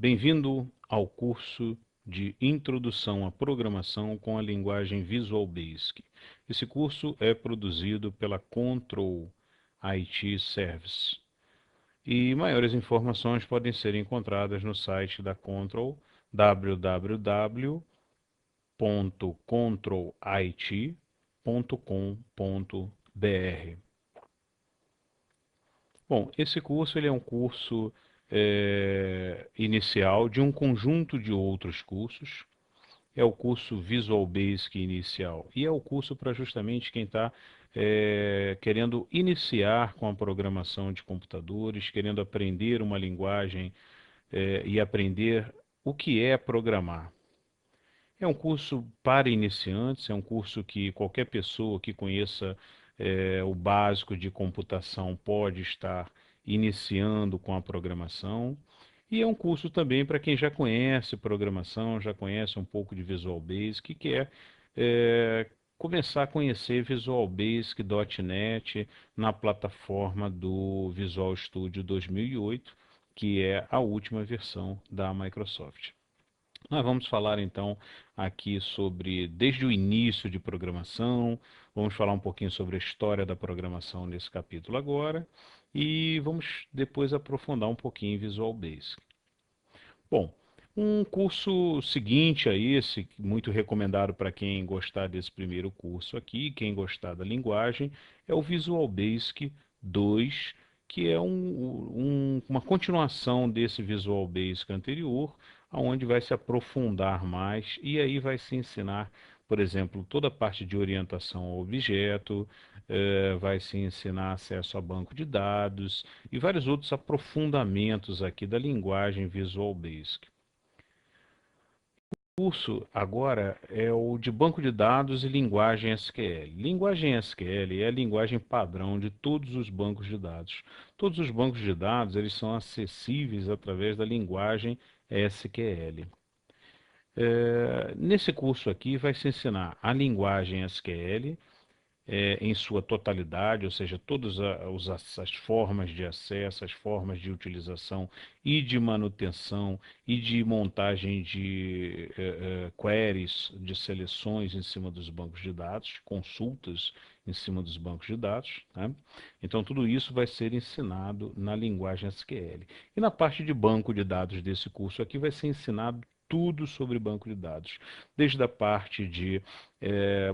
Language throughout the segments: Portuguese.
Bem-vindo ao curso de Introdução à Programação com a linguagem Visual Basic. Esse curso é produzido pela Control IT Service. E maiores informações podem ser encontradas no site da Control, www.controlit.com.br. Bom, esse curso ele é um curso inicial de um conjunto de outros cursos. É o curso Visual Basic inicial e é o curso para justamente quem está querendo iniciar com a programação de computadores, querendo aprender uma linguagem e aprender o que é programar. É um curso para iniciantes, é um curso que qualquer pessoa que conheça o básico de computação pode estar iniciando com a programação. E é um curso também para quem já conhece programação, já conhece um pouco de Visual Basic, que quer começar a conhecer Visual Basic .NET na plataforma do Visual Studio 2008, que é a última versão da Microsoft. Nós vamos falar então aqui sobre desde o início de programação, vamos falar um pouquinho sobre a história da programação nesse capítulo agora e vamos depois aprofundar um pouquinho em Visual Basic. Bom, um curso seguinte a esse, muito recomendado para quem gostar desse primeiro curso aqui, quem gostar da linguagem, é o Visual Basic 2, que é uma continuação desse Visual Basic anterior, onde vai se aprofundar mais e aí vai se ensinar, por exemplo, toda a parte de orientação ao objeto, vai se ensinar acesso a banco de dados e vários outros aprofundamentos aqui da linguagem Visual Basic. O curso agora é o de banco de dados e linguagem SQL. Linguagem SQL é a linguagem padrão de todos os bancos de dados. Todos os bancos de dados eles são acessíveis através da linguagem SQL. Nesse curso aqui vai se ensinar a linguagem SQL, em sua totalidade, ou seja, todas as formas de acesso, as formas de utilização e de manutenção e de montagem de queries, de seleções em cima dos bancos de dados, consultas em cima dos bancos de dados, né? Então, tudo isso vai ser ensinado na linguagem SQL. E na parte de banco de dados desse curso aqui vai ser ensinado tudo sobre banco de dados, desde a parte de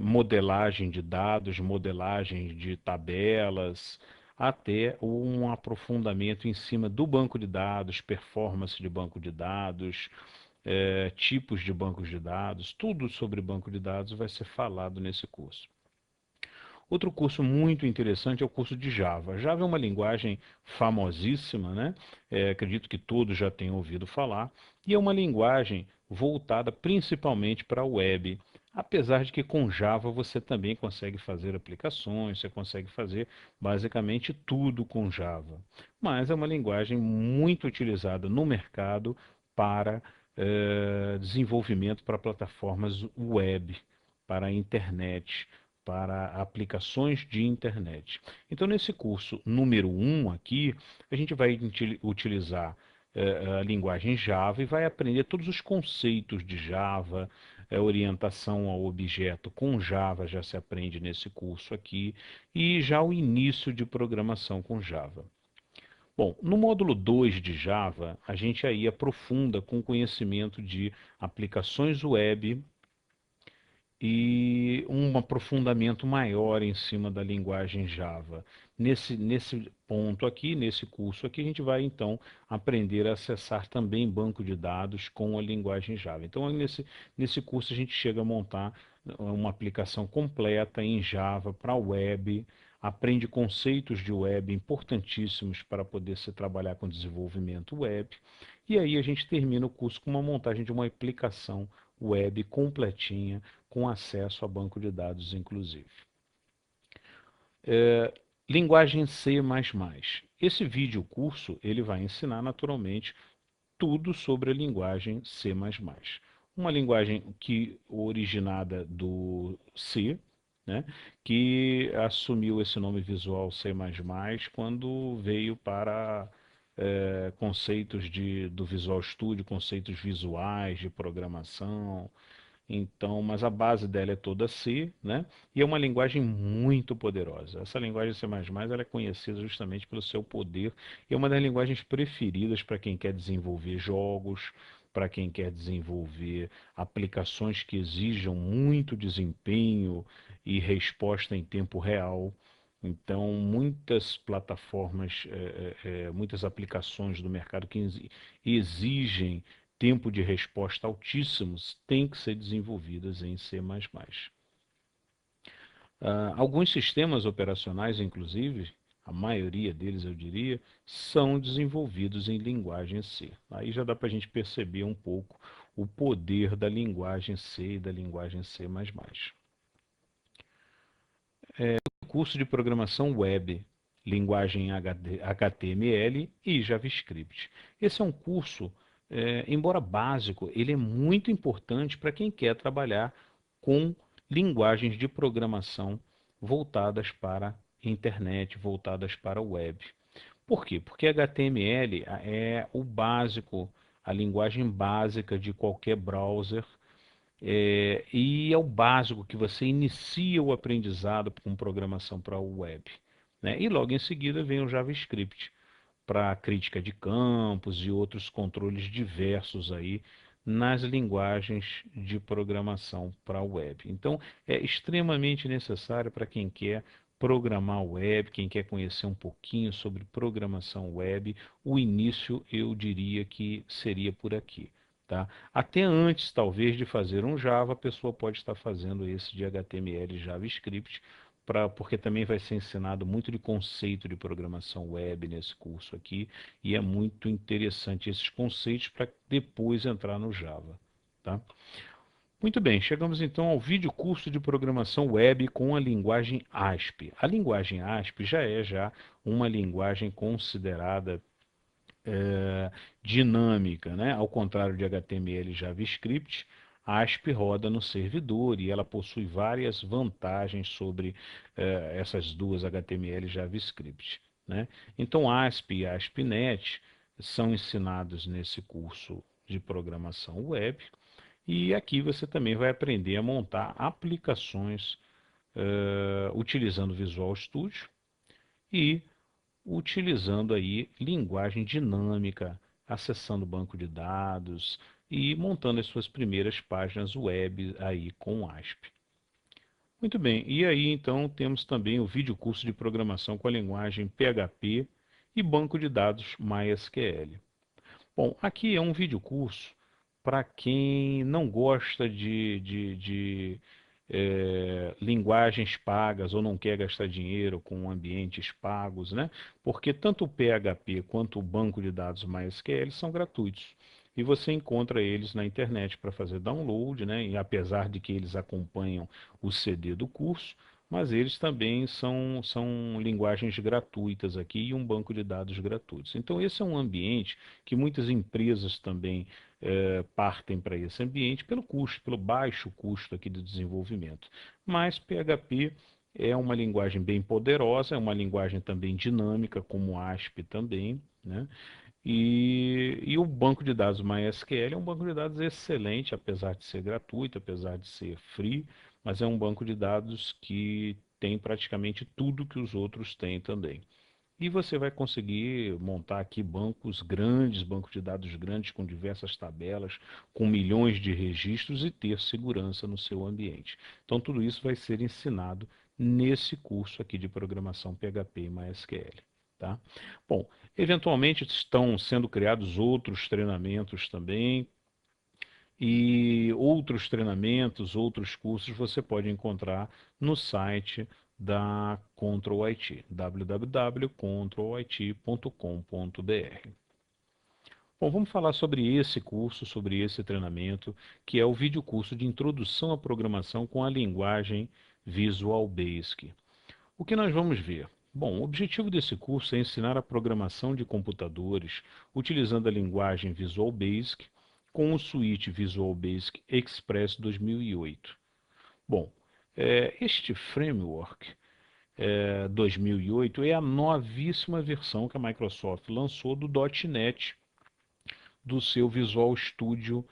modelagem de dados, modelagem de tabelas, até um aprofundamento em cima do banco de dados, performance de banco de dados, tipos de bancos de dados, tudo sobre banco de dados vai ser falado nesse curso. Outro curso muito interessante é o curso de Java. Java é uma linguagem famosíssima, né? Acredito que todos já tenham ouvido falar, e é uma linguagem voltada principalmente para a web. Apesar de que com Java você também consegue fazer aplicações, você consegue fazer basicamente tudo com Java. Mas é uma linguagem muito utilizada no mercado para desenvolvimento para plataformas web, para a internet, para aplicações de internet. Então, nesse curso número 1 aqui, a gente vai utilizar a linguagem Java e vai aprender todos os conceitos de Java, orientação ao objeto com Java já se aprende nesse curso aqui, e já o início de programação com Java. Bom, no módulo 2 de Java, a gente aí aprofunda com conhecimento de aplicações web e um aprofundamento maior em cima da linguagem Java. Nesse ponto aqui, nesse curso aqui, a gente vai então aprender a acessar também banco de dados com a linguagem Java. Então, nesse curso a gente chega a montar uma aplicação completa em Java para a web, aprende conceitos de web importantíssimos para poder se trabalhar com desenvolvimento web, e aí a gente termina o curso com uma montagem de uma aplicação web completinha, com acesso a banco de dados, inclusive. Linguagem C++. Esse vídeo curso ele vai ensinar naturalmente tudo sobre a linguagem C++. Uma linguagem que originada do C, né, que assumiu esse nome visual C++ quando veio para conceitos do Visual Studio, conceitos visuais de programação. Então, mas a base dela é toda C, né? E é uma linguagem muito poderosa. Essa linguagem C++, ela é conhecida justamente pelo seu poder e é uma das linguagens preferidas para quem quer desenvolver jogos, para quem quer desenvolver aplicações que exijam muito desempenho e resposta em tempo real. Então, muitas plataformas, muitas aplicações do mercado que exigem tempo de resposta altíssimos têm que ser desenvolvidas em C++. Alguns sistemas operacionais, inclusive, a maioria deles eu diria, são desenvolvidos em linguagem C. Aí já dá para a gente perceber um pouco o poder da linguagem C e da linguagem C++. Curso de programação web, linguagem HTML e JavaScript. Esse é um curso, embora básico, ele é muito importante para quem quer trabalhar com linguagens de programação voltadas para a internet, voltadas para a web. Por quê? Porque HTML é o básico, a linguagem básica de qualquer browser e é o básico que você inicia o aprendizado com programação para o web, né? E logo em seguida vem o JavaScript para crítica de campos e outros controles diversos aí nas linguagens de programação para a web. Então, é extremamente necessário para quem quer programar web, quem quer conhecer um pouquinho sobre programação web, o início eu diria que seria por aqui. Tá? Até antes, talvez, de fazer um Java, a pessoa pode estar fazendo esse de HTML e JavaScript, porque também vai ser ensinado muito de conceito de programação web nesse curso aqui, e é muito interessante esses conceitos para depois entrar no Java. Tá? Muito bem, chegamos então ao vídeo curso de programação web com a linguagem ASP. A linguagem ASP já uma linguagem considerada dinâmica, né? Ao contrário de HTML e JavaScript, a ASP roda no servidor e ela possui várias vantagens sobre essas duas, HTML e JavaScript, né? Então, ASP e ASP.NET são ensinados nesse curso de programação web e aqui você também vai aprender a montar aplicações utilizando Visual Studio e utilizando aí linguagem dinâmica, acessando banco de dados e montando as suas primeiras páginas web aí com ASP. Muito bem, e aí então temos também o vídeo curso de programação com a linguagem PHP e banco de dados MySQL. Bom, aqui é um vídeo curso para quem não gosta de linguagens pagas ou não quer gastar dinheiro com ambientes pagos, né? Porque tanto o PHP quanto o banco de dados MySQL são gratuitos. E você encontra eles na internet para fazer download, né? E apesar de que eles acompanham o CD do curso, mas eles também são linguagens gratuitas aqui e um banco de dados gratuitos. Então, esse é um ambiente que muitas empresas também partem para esse ambiente pelo custo, pelo baixo custo aqui do desenvolvimento. Mas PHP é uma linguagem bem poderosa, é uma linguagem também dinâmica, como ASP também, né? E o banco de dados MySQL é um banco de dados excelente, apesar de ser gratuito, apesar de ser free, mas é um banco de dados que tem praticamente tudo que os outros têm também. E você vai conseguir montar aqui bancos grandes, bancos de dados grandes com diversas tabelas, com milhões de registros e ter segurança no seu ambiente. Então, tudo isso vai ser ensinado nesse curso aqui de programação PHP e MySQL. Tá? Bom, eventualmente estão sendo criados outros treinamentos também, e outros treinamentos, outros cursos você pode encontrar no site da Control IT, www.controlit.com.br. Bom, vamos falar sobre esse curso, sobre esse treinamento, que é o vídeo curso de Introdução à Programação com a linguagem Visual Basic. O que nós vamos ver? Bom, o objetivo desse curso é ensinar a programação de computadores utilizando a linguagem Visual Basic com o suíte Visual Basic Express 2008. Bom, este framework 2008 é a novíssima versão que a Microsoft lançou do .NET, do seu Visual Studio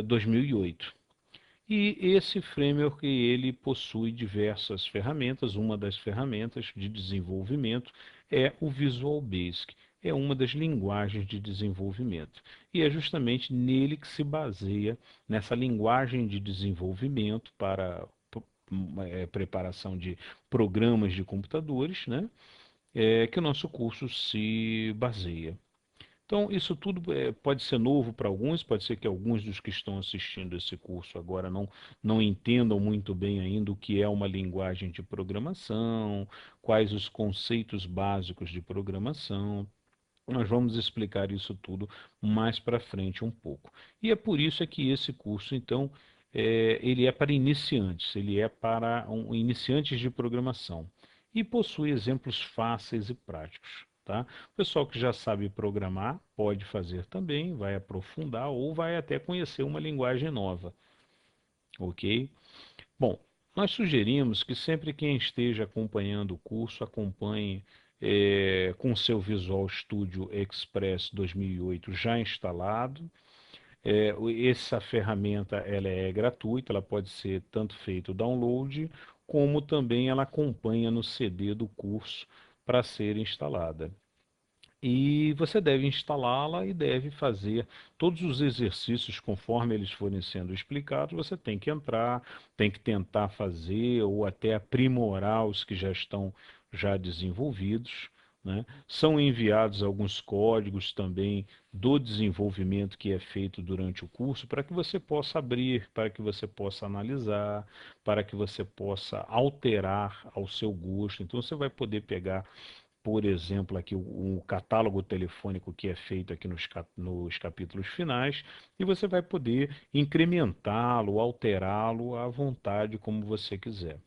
2008. E esse framework ele possui diversas ferramentas. Uma das ferramentas de desenvolvimento é o Visual Basic. É uma das linguagens de desenvolvimento. E é justamente nele que se baseia, nessa linguagem de desenvolvimento para preparação de programas de computadores, né? Que o nosso curso se baseia. Então, isso tudo pode ser novo para alguns, pode ser que alguns dos que estão assistindo esse curso agora não entendam muito bem ainda o que é uma linguagem de programação, quais os conceitos básicos de programação. Nós vamos explicar isso tudo mais para frente um pouco. E é por isso é que esse curso, então, ele é para iniciantes, ele é para iniciantes de programação e possui exemplos fáceis e práticos, tá? O pessoal que já sabe programar pode fazer também, vai aprofundar ou vai até conhecer uma linguagem nova, ok? Bom, nós sugerimos que sempre quem esteja acompanhando o curso acompanhe com seu Visual Studio Express 2008 já instalado. Essa ferramenta ela é gratuita, ela pode ser tanto feito o download, como também ela acompanha no CD do curso para ser instalada. E você deve instalá-la e deve fazer todos os exercícios conforme eles forem sendo explicados. Você tem que entrar, tem que tentar fazer ou até aprimorar os que já estão já desenvolvidos, né? São enviados alguns códigos também do desenvolvimento que é feito durante o curso para que você possa abrir, para que você possa analisar, para que você possa alterar ao seu gosto. Então você vai poder pegar, por exemplo, aqui o catálogo telefônico que é feito aqui nos capítulos finais, e você vai poder incrementá-lo, alterá-lo à vontade, como você quiser.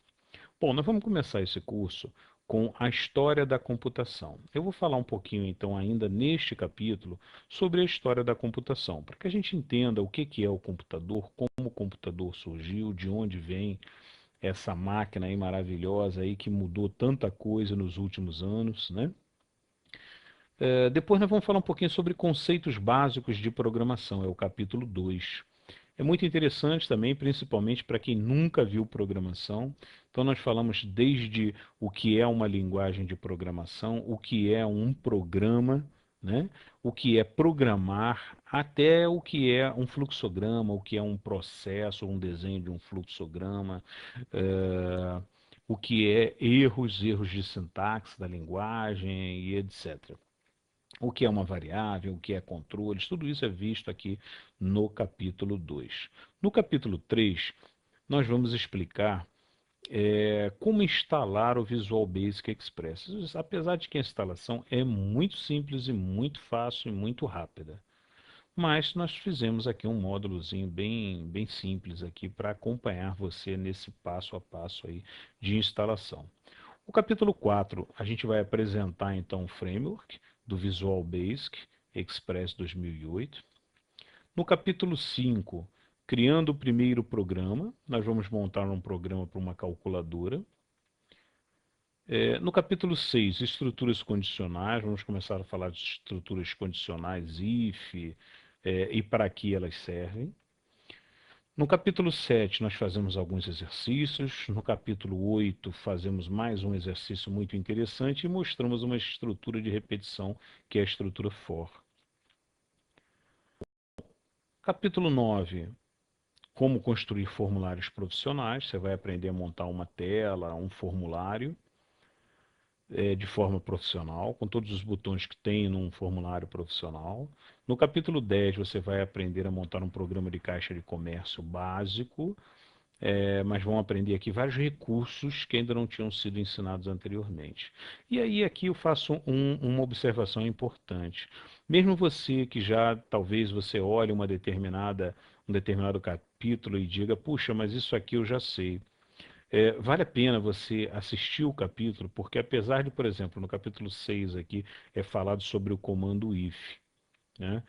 Bom, nós vamos começar esse curso com a história da computação. Eu vou falar um pouquinho, então, ainda neste capítulo, sobre a história da computação, para que a gente entenda o que é o computador, como o computador surgiu, de onde vem essa máquina aí maravilhosa aí que mudou tanta coisa nos últimos anos, né? Depois nós vamos falar um pouquinho sobre conceitos básicos de programação, é o capítulo 2. É muito interessante também, principalmente para quem nunca viu programação. Então nós falamos desde o que é uma linguagem de programação, o que é um programa, né? O que é programar, até o que é um fluxograma, o que é um processo, um desenho de um fluxograma, eh, o que é erros de sintaxe da linguagem e etc. O que é uma variável, o que é controles, tudo isso é visto aqui no capítulo 2. No capítulo 3, nós vamos explicar como instalar o Visual Basic Express. Apesar de que a instalação é muito simples e muito fácil e muito rápida. Mas nós fizemos aqui um módulozinho bem simples aqui para acompanhar você nesse passo a passo aí de instalação. O capítulo 4, a gente vai apresentar então o framework do Visual Basic Express 2008. No capítulo 5, criando o primeiro programa, nós vamos montar um programa para uma calculadora. No capítulo 6, estruturas condicionais, vamos começar a falar de estruturas condicionais, if, e para que elas servem. No capítulo 7, nós fazemos alguns exercícios. No capítulo 8, fazemos mais um exercício muito interessante e mostramos uma estrutura de repetição, que é a estrutura for. Capítulo 9, como construir formulários profissionais. Você vai aprender a montar uma tela, um formulário de forma profissional, com todos os botões que tem num formulário profissional. No capítulo 10, você vai aprender a montar um programa de caixa de comércio básico. Mas vão aprender aqui vários recursos que ainda não tinham sido ensinados anteriormente. E aí aqui eu faço uma observação importante. Mesmo você que já, talvez você olhe um determinado capítulo e diga, puxa, mas isso aqui eu já sei. Vale a pena você assistir o capítulo, porque apesar de, por exemplo, no capítulo 6 aqui é falado sobre o comando if, né?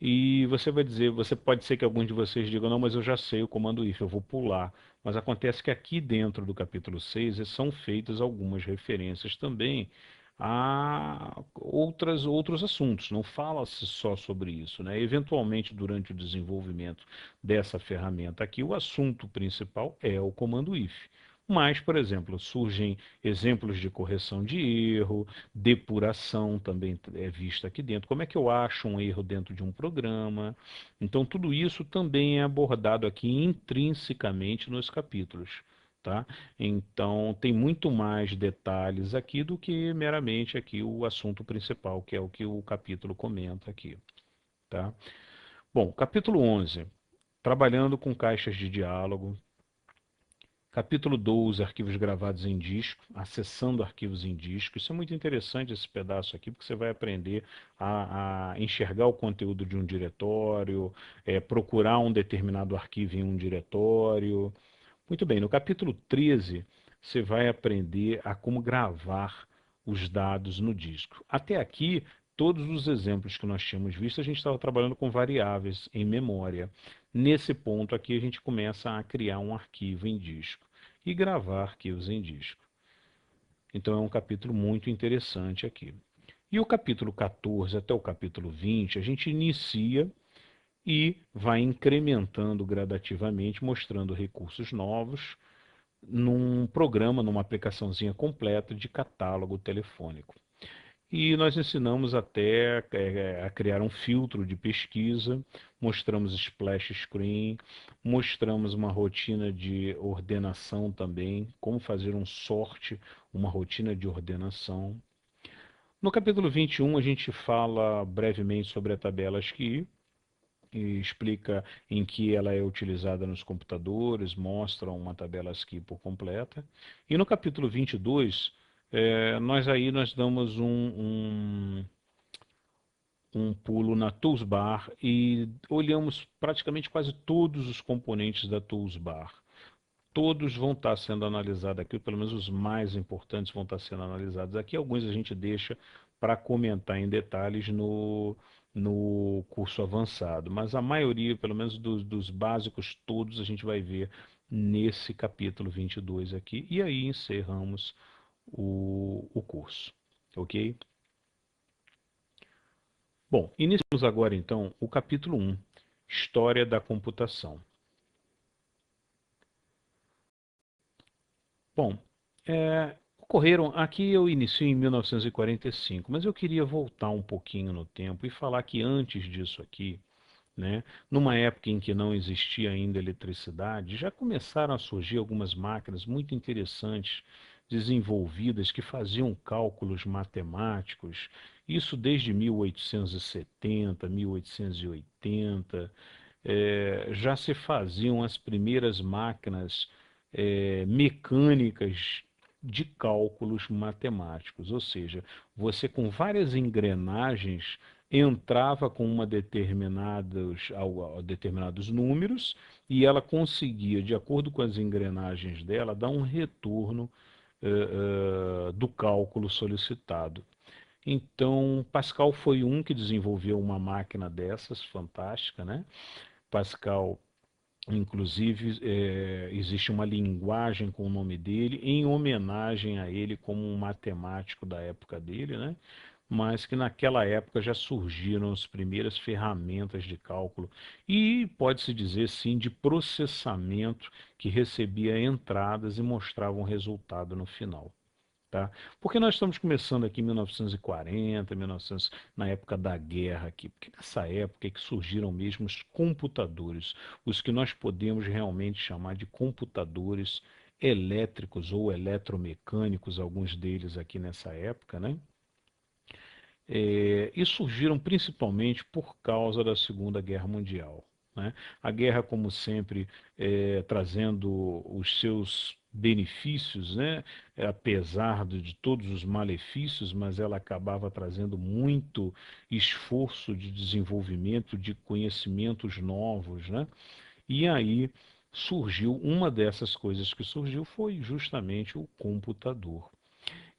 E você vai dizer, você pode ser que alguns de vocês digam, não, mas eu já sei o comando if, eu vou pular. Mas acontece que aqui dentro do capítulo 6 são feitas algumas referências também a outros assuntos. Não fala-se só sobre isso, né? Eventualmente, durante o desenvolvimento dessa ferramenta aqui, o assunto principal é o comando if. Mas, por exemplo, surgem exemplos de correção de erro, depuração também é vista aqui dentro. Como é que eu acho um erro dentro de um programa? Então, tudo isso também é abordado aqui intrinsecamente nos capítulos, tá? Então, tem muito mais detalhes aqui do que meramente aqui o assunto principal, que é o que o capítulo comenta aqui, tá? Bom, capítulo 11, trabalhando com caixas de diálogo. Capítulo 12, arquivos gravados em disco, acessando arquivos em disco. Isso é muito interessante, esse pedaço aqui, porque você vai aprender a enxergar o conteúdo de um diretório, procurar um determinado arquivo em um diretório. Muito bem, no capítulo 13, você vai aprender a como gravar os dados no disco. Até aqui, todos os exemplos que nós tínhamos visto, a gente estava trabalhando com variáveis em memória. Nesse ponto aqui, a gente começa a criar um arquivo em disco e gravar arquivos em disco. Então, é um capítulo muito interessante aqui. E o capítulo 14 até o capítulo 20, a gente inicia e vai incrementando gradativamente, mostrando recursos novos num programa, numa aplicaçãozinha completa de catálogo telefônico. E nós ensinamos até a criar um filtro de pesquisa, mostramos splash screen, mostramos uma rotina de ordenação também, como fazer um sorte, uma rotina de ordenação. No capítulo 21, a gente fala brevemente sobre a tabela ASCII, e explica em que ela é utilizada nos computadores, mostra uma tabela ASCII por completa. E no capítulo 22, nós damos um pulo na Toolsbar e olhamos praticamente quase todos os componentes da Toolsbar. Todos vão estar sendo analisados aqui, pelo menos os mais importantes vão estar sendo analisados aqui. Alguns a gente deixa para comentar em detalhes no curso avançado, mas a maioria, pelo menos dos básicos, todos a gente vai ver nesse capítulo 22 aqui, e aí encerramos o curso, ok? Bom, iniciamos agora então o capítulo 1, História da Computação. Bom, ocorreram, aqui eu inicio em 1945, mas eu queria voltar um pouquinho no tempo e falar que antes disso aqui, né, numa época em que não existia ainda eletricidade, já começaram a surgir algumas máquinas muito interessantes, desenvolvidas, que faziam cálculos matemáticos, isso desde 1870, 1880, já se faziam as primeiras máquinas mecânicas de cálculos matemáticos, ou seja, você com várias engrenagens entrava com determinados números e ela conseguia, de acordo com as engrenagens dela, dar um retorno do cálculo solicitado. Então, Pascal foi um que desenvolveu uma máquina dessas, fantástica, né? Pascal, inclusive, existe uma linguagem com o nome dele, em homenagem a ele como um matemático da época dele, né? Mas que naquela época já surgiram as primeiras ferramentas de cálculo e pode-se dizer sim de processamento que recebia entradas e mostrava um resultado no final. Tá? Porque nós estamos começando aqui em 1940, 1900, na época da guerra aqui, porque nessa época é que surgiram mesmo os computadores, os que nós podemos realmente chamar de computadores elétricos ou eletromecânicos, alguns deles aqui nessa época, né? E surgiram principalmente por causa da Segunda Guerra Mundial, né? A guerra, como sempre, trazendo os seus benefícios, né? Apesar de todos os malefícios, mas ela acabava trazendo muito esforço de desenvolvimento de conhecimentos novos, né? E aí surgiu, uma dessas coisas que surgiu foi justamente o computador.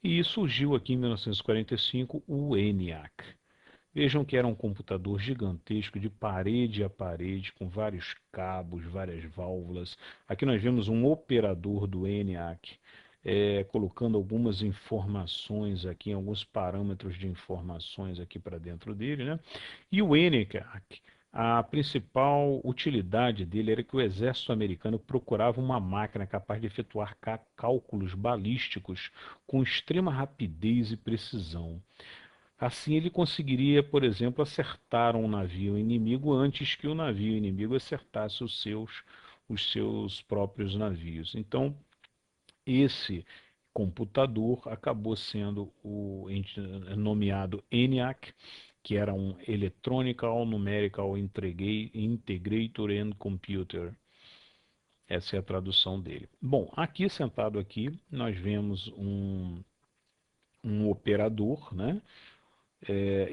E surgiu aqui em 1945 o ENIAC. Vejam que era um computador gigantesco, de parede a parede, com vários cabos, várias válvulas. Aqui nós vemos um operador do ENIAC, colocando algumas informações aqui, alguns parâmetros de informações aqui para dentro dele, né? E o ENIAC, a principal utilidade dele era que o exército americano procurava uma máquina capaz de efetuar cálculos balísticos com extrema rapidez e precisão. Assim, ele conseguiria, por exemplo, acertar um navio inimigo antes que o navio inimigo acertasse os seus próprios navios. Então, esse computador acabou sendo nomeado ENIAC, que era um Electronical Numerical Integrator and Computer. Essa é a tradução dele. Bom, aqui sentado aqui, nós vemos um operador, né?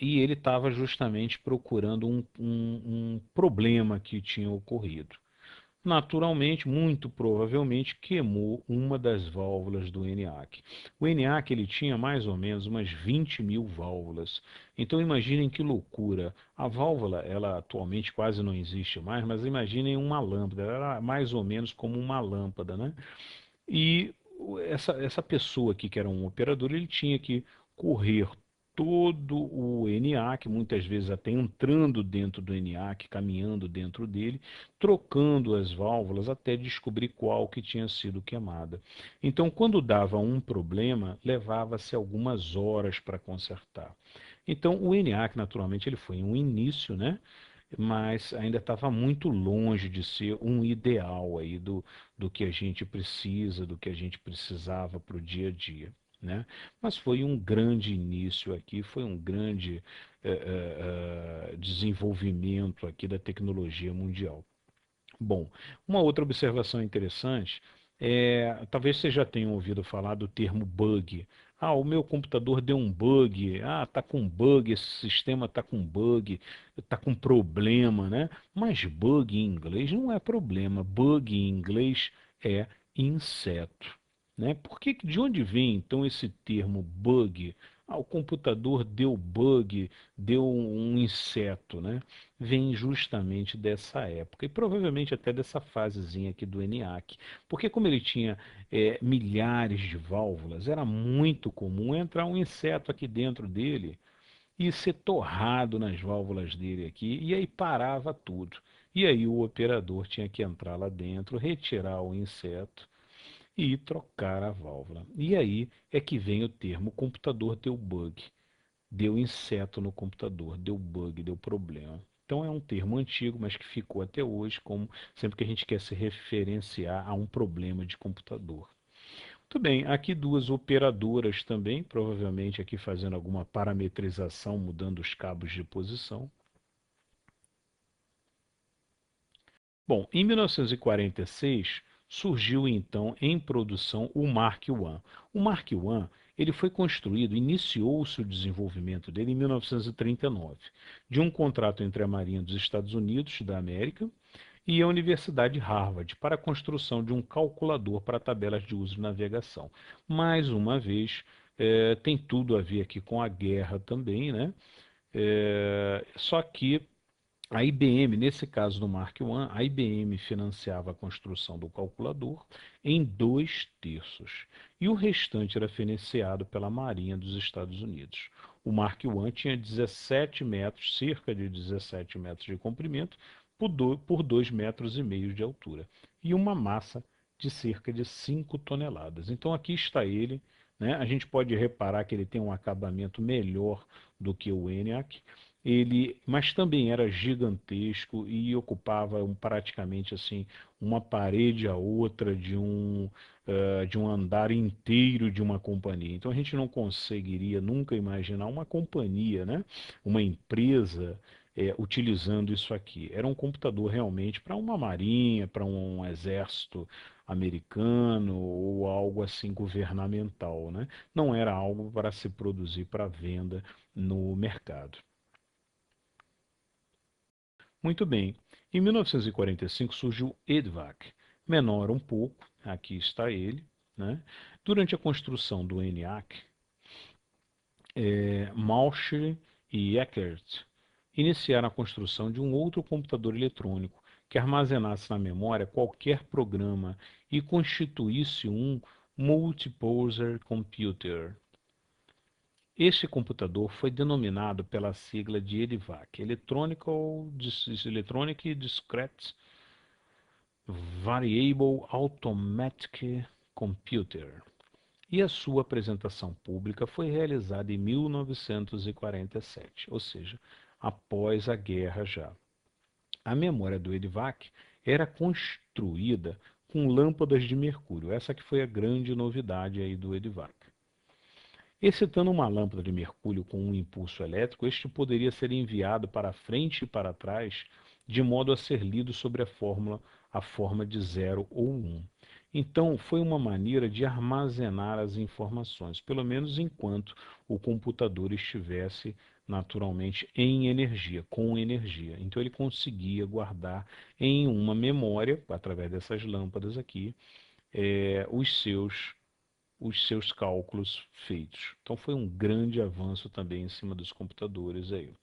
E ele estava justamente procurando um problema que tinha ocorrido. Naturalmente, muito provavelmente, queimou uma das válvulas do ENIAC. O ENIAC ele tinha mais ou menos umas 20.000 válvulas. Então imaginem que loucura. A válvula, ela atualmente quase não existe mais, mas imaginem uma lâmpada. Ela era mais ou menos como uma lâmpada, né? E essa pessoa aqui, que era um operador, ele tinha que correr todo o ENIAC, muitas vezes até entrando dentro do ENIAC, caminhando dentro dele, trocando as válvulas até descobrir qual que tinha sido queimada. Então, quando dava um problema, levava-se algumas horas para consertar. Então, o ENIAC, naturalmente, ele foi um início, né? Mas ainda estava muito longe de ser um ideal aí do que a gente precisa, do que a gente precisava para o dia a dia, né? Mas foi um grande início aqui, foi um grande desenvolvimento aqui da tecnologia mundial. Bom, uma outra observação interessante talvez vocês já tenham ouvido falar do termo bug. Ah, o meu computador deu um bug. Ah, tá com bug, esse sistema tá com bug, tá com problema, né? Mas bug em inglês não é problema. Bug em inglês é inseto, né? De onde vem então esse termo bug? Ah, o computador deu bug, deu um inseto, né? Vem justamente dessa época e provavelmente até dessa fasezinha aqui do ENIAC, porque como ele tinha milhares de válvulas, era muito comum entrar um inseto aqui dentro dele e ser torrado nas válvulas dele aqui, e aí parava tudo. E aí o operador tinha que entrar lá dentro, retirar o inseto e trocar a válvula. E aí é que vem o termo computador deu bug, deu inseto no computador, deu bug, deu problema. Então é um termo antigo, mas que ficou até hoje como sempre que a gente quer se referenciar a um problema de computador. Muito bem, aqui duas operadoras também, provavelmente aqui fazendo alguma parametrização, mudando os cabos de posição. Bom, em 1946 surgiu então em produção o Mark I. O Mark I, ele foi construído, iniciou-se o desenvolvimento dele em 1939, de um contrato entre a Marinha dos Estados Unidos da América e a Universidade de Harvard para a construção de um calculador para tabelas de uso de navegação. Mais uma vez, tem tudo a ver aqui com a guerra também, né? Só que a IBM, nesse caso do Mark I, a IBM financiava a construção do calculador em 2/3, e o restante era financiado pela Marinha dos Estados Unidos. O Mark I tinha 17 metros, cerca de 17 metros de comprimento, por 2,5 metros de altura, e uma massa de cerca de 5 toneladas. Então aqui está ele, né? A gente pode reparar que ele tem um acabamento melhor do que o ENIAC, mas também era gigantesco e ocupava praticamente assim uma parede a outra de um andar inteiro de uma companhia. Então a gente não conseguiria nunca imaginar uma companhia, né? Uma empresa utilizando isso aqui. Era um computador realmente para uma marinha, para um exército americano ou algo assim governamental, né? Não era algo para se produzir para venda no mercado. Muito bem. Em 1945 surgiu o EDVAC, menor um pouco, aqui está ele, né? Durante a construção do ENIAC, Maucher e Eckert iniciaram a construção de um outro computador eletrônico que armazenasse na memória qualquer programa e constituísse um multipurpose computer. Este computador foi denominado pela sigla de EDVAC, Electronic Discrete Variable Automatic Computer, e a sua apresentação pública foi realizada em 1947, ou seja, após a guerra já. A memória do EDVAC era construída com lâmpadas de mercúrio. Essa que foi a grande novidade aí do EDVAC. Excitando uma lâmpada de mercúrio com um impulso elétrico, este poderia ser enviado para frente e para trás, de modo a ser lido sobre a forma de 0 ou 1. Então, foi uma maneira de armazenar as informações, pelo menos enquanto o computador estivesse naturalmente em energia, com energia. Então, ele conseguia guardar em uma memória, através dessas lâmpadas aqui, os seus cálculos feitos. Então foi um grande avanço também em cima dos computadores aí.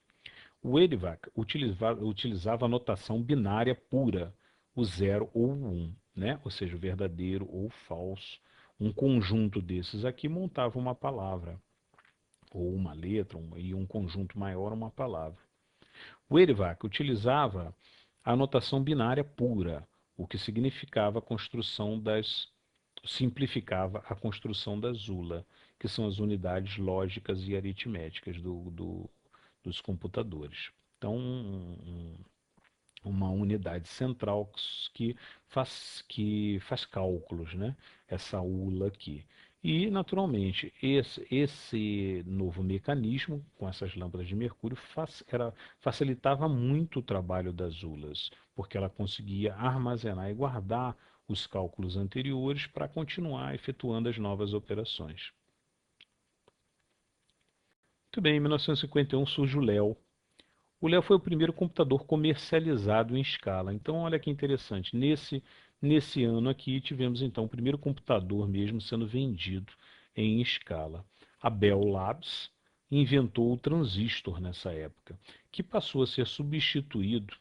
O EDVAC utilizava a notação binária pura, o 0 ou o 1, né? Ou seja, o verdadeiro ou o falso. Um conjunto desses aqui montava uma palavra, ou uma letra, e um conjunto maior uma palavra. O EDVAC utilizava a notação binária pura, o que significava a construção simplificava a construção da ZULA, que são as unidades lógicas e aritméticas dos computadores. Então, uma unidade central que faz cálculos, né? Essa ULA aqui. E, naturalmente, esse novo mecanismo, com essas lâmpadas de mercúrio, facilitava muito o trabalho das ULAs, porque ela conseguia armazenar e guardar os cálculos anteriores para continuar efetuando as novas operações. Muito bem, em 1951 surge o LEO. O LEO foi o primeiro computador comercializado em escala. Então, olha que interessante. Nesse ano aqui, tivemos então o primeiro computador mesmo sendo vendido em escala. A Bell Labs inventou o transistor nessa época, que passou a ser substituto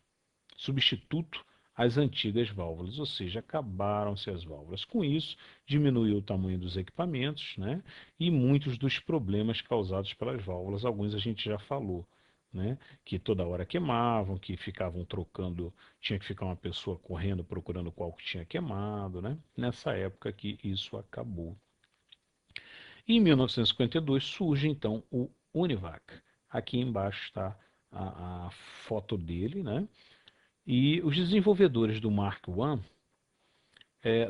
às antigas válvulas, ou seja, acabaram-se as válvulas. Com isso, diminuiu o tamanho dos equipamentos, né? E muitos dos problemas causados pelas válvulas, alguns a gente já falou, né? Que toda hora queimavam, que ficavam trocando, tinha que ficar uma pessoa correndo procurando qual que tinha queimado, né? Nessa época que isso acabou. Em 1952 surge então o UNIVAC. Aqui embaixo está a foto dele, né? E os desenvolvedores do Mark I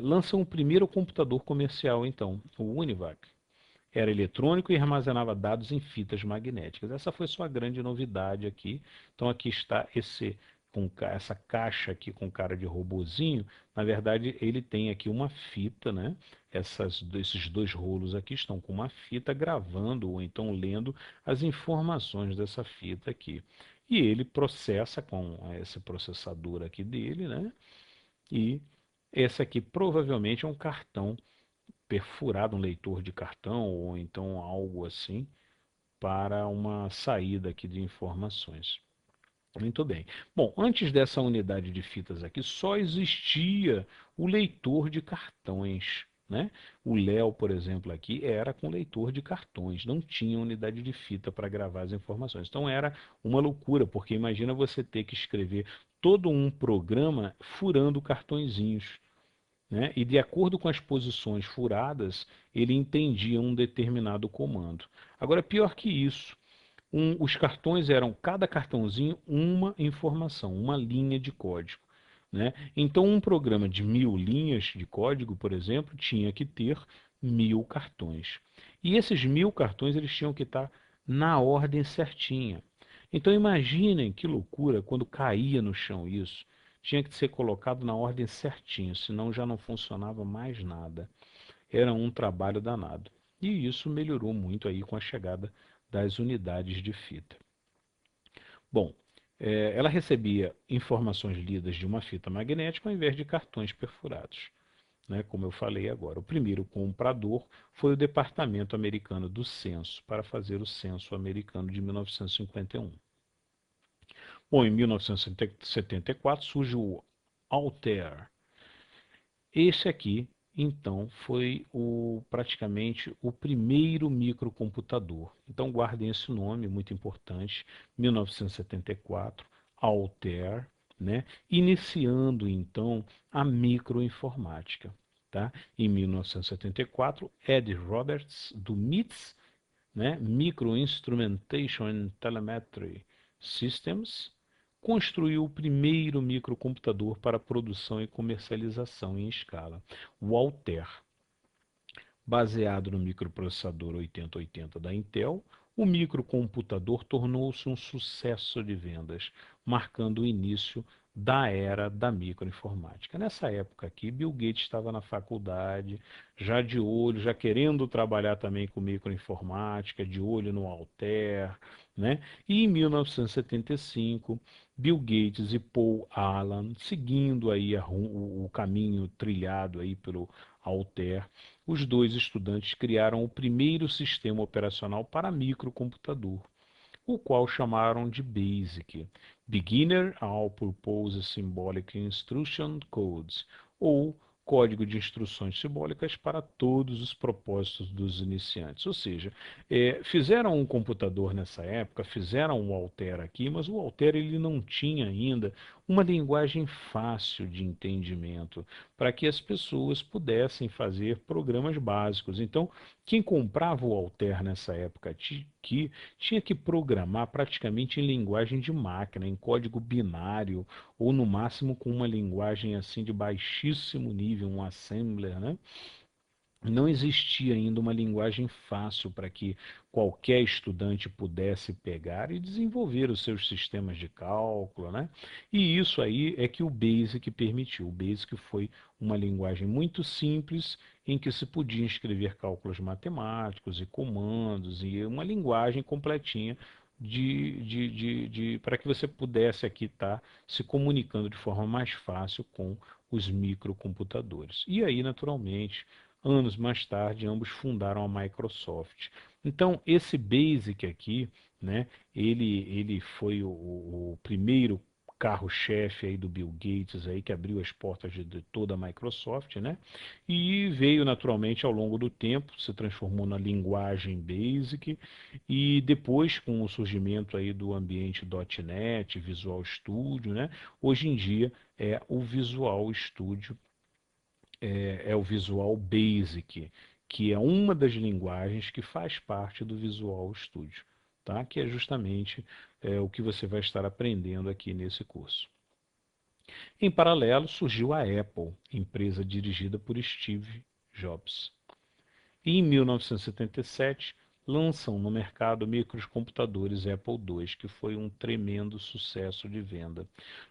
lançam o primeiro computador comercial, então, o UNIVAC. Era eletrônico e armazenava dados em fitas magnéticas. Essa foi sua grande novidade aqui. Então aqui está essa caixa aqui com cara de robozinho. Na verdade, ele tem aqui uma fita, né? Esses dois rolos aqui estão com uma fita gravando ou então lendo as informações dessa fita aqui. E ele processa com esse processador aqui dele, né? E esse aqui provavelmente é um cartão perfurado, um leitor de cartão ou então algo assim para uma saída aqui de informações. Muito bem. Bom, antes dessa unidade de fitas aqui, só existia o leitor de cartões, né? O Léo, por exemplo, aqui era com leitor de cartões, não tinha unidade de fita para gravar as informações. Então era uma loucura, porque imagina você ter que escrever todo um programa furando cartõezinhos, né? E de acordo com as posições furadas, ele entendia um determinado comando. Agora, pior que isso, os cartões eram, cada cartãozinho, uma informação, uma linha de código, né? Então, um programa de 1000 linhas de código, por exemplo, tinha que ter 1000 cartões. E esses 1000 cartões eles tinham que estar na ordem certinha. Então, imaginem que loucura quando caía no chão isso. Tinha que ser colocado na ordem certinha, senão já não funcionava mais nada. Era um trabalho danado. E isso melhorou muito aí com a chegada das unidades de fita. Bom, ela recebia informações lidas de uma fita magnética ao invés de cartões perfurados. né, como eu falei agora. O primeiro comprador foi o Departamento Americano do Censo, para fazer o Censo Americano de 1951. Bom, em 1974 surge o Altair. Esse aqui, então, foi praticamente o primeiro microcomputador. Então, guardem esse nome, muito importante, 1974, Altair, né? Iniciando, então, a microinformática. Tá? Em 1974, Ed Roberts, do MITS, né, Microinstrumentation and Telemetry Systems, construiu o primeiro microcomputador para produção e comercialização em escala, o Altair. Baseado no microprocessador 8080 da Intel, o microcomputador tornou-se um sucesso de vendas, marcando o início da era da microinformática. Nessa época aqui, Bill Gates estava na faculdade, já de olho, já querendo trabalhar também com microinformática, de olho no Altair, né? E em 1975, Bill Gates e Paul Allen, seguindo aí o caminho trilhado aí pelo Altair, os dois estudantes criaram o primeiro sistema operacional para microcomputador, o qual chamaram de BASIC, Beginner All-Purpose Symbolic Instruction Codes, ou Código de Instruções Simbólicas para todos os propósitos dos iniciantes. Ou seja, fizeram um computador nessa época, fizeram o Altair aqui, mas o Altair ele não tinha ainda uma linguagem fácil de entendimento para que as pessoas pudessem fazer programas básicos. Então, quem comprava o Altair nessa época aqui tinha que programar praticamente em linguagem de máquina, em código binário, ou no máximo com uma linguagem assim de baixíssimo nível, um assembler, né? Não existia ainda uma linguagem fácil para que qualquer estudante pudesse pegar e desenvolver os seus sistemas de cálculo, né? E isso aí é que o BASIC permitiu. O BASIC foi uma linguagem muito simples em que se podia escrever cálculos matemáticos e comandos e uma linguagem completinha para que você pudesse aqui estar se comunicando de forma mais fácil com os microcomputadores. E aí, naturalmente, anos mais tarde, ambos fundaram a Microsoft. Então, esse Basic aqui, né, ele foi o primeiro carro-chefe aí do Bill Gates aí que abriu as portas de toda a Microsoft, né? E veio naturalmente ao longo do tempo, se transformou na linguagem Basic e depois com o surgimento aí do ambiente .NET, Visual Studio, né? Hoje em dia é o Visual Studio é o Visual Basic, que é uma das linguagens que faz parte do Visual Studio, tá? Que é justamente o que você vai estar aprendendo aqui nesse curso. Em paralelo, surgiu a Apple, empresa dirigida por Steve Jobs. E em 1977, lançam no mercado microcomputadores Apple II, que foi um tremendo sucesso de venda,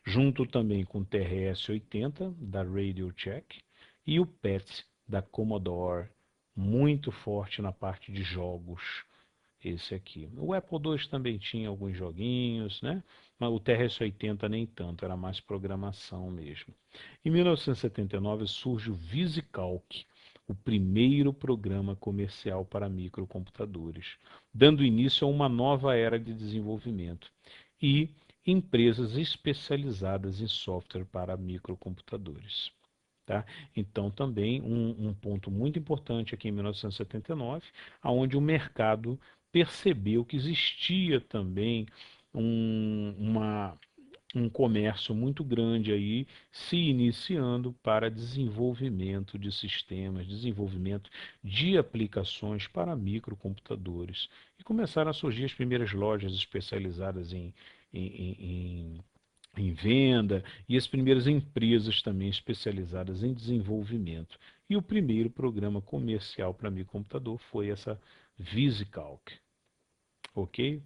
junto também com o TRS-80 da RadioShack e o PET da Commodore, muito forte na parte de jogos, esse aqui. O Apple II também tinha alguns joguinhos, né? Mas o TRS-80 nem tanto, era mais programação mesmo. Em 1979 surge o VisiCalc, o primeiro programa comercial para microcomputadores, dando início a uma nova era de desenvolvimento e empresas especializadas em software para microcomputadores. Tá? Então, também um ponto muito importante aqui em 1979, onde o mercado percebeu que existia também uma um comércio muito grande aí se iniciando para desenvolvimento de sistemas, desenvolvimento de aplicações para microcomputadores. E começaram a surgir as primeiras lojas especializadas em, em, em venda e as primeiras empresas também especializadas em desenvolvimento. E o primeiro programa comercial para microcomputador foi essa VisiCalc. Ok?